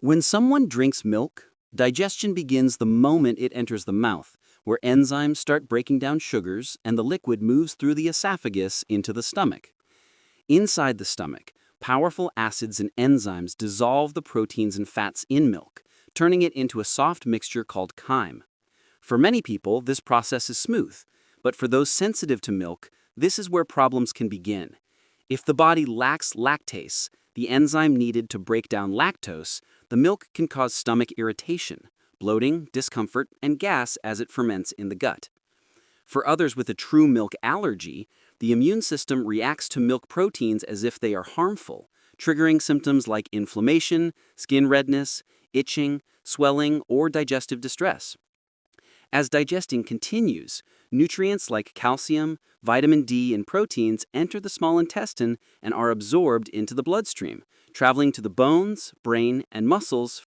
When someone drinks milk, digestion begins the moment it enters the mouth, where enzymes start breaking down sugars and the liquid moves through the esophagus into the stomach. Inside the stomach, powerful acids and enzymes dissolve the proteins and fats in milk, turning it into a soft mixture called chyme. For many people, this process is smooth, but for those sensitive to milk, this is where problems can begin. If the body lacks lactase, the enzyme needed to break down lactose, the milk can cause stomach irritation, bloating, discomfort, and gas as it ferments in the gut. For others with a true milk allergy, the immune system reacts to milk proteins as if they are harmful, triggering symptoms like inflammation, skin redness, itching, swelling, or digestive distress. As digesting continues, nutrients like calcium, vitamin D, and proteins enter the small intestine and are absorbed into the bloodstream, traveling to the bones, brain, and muscles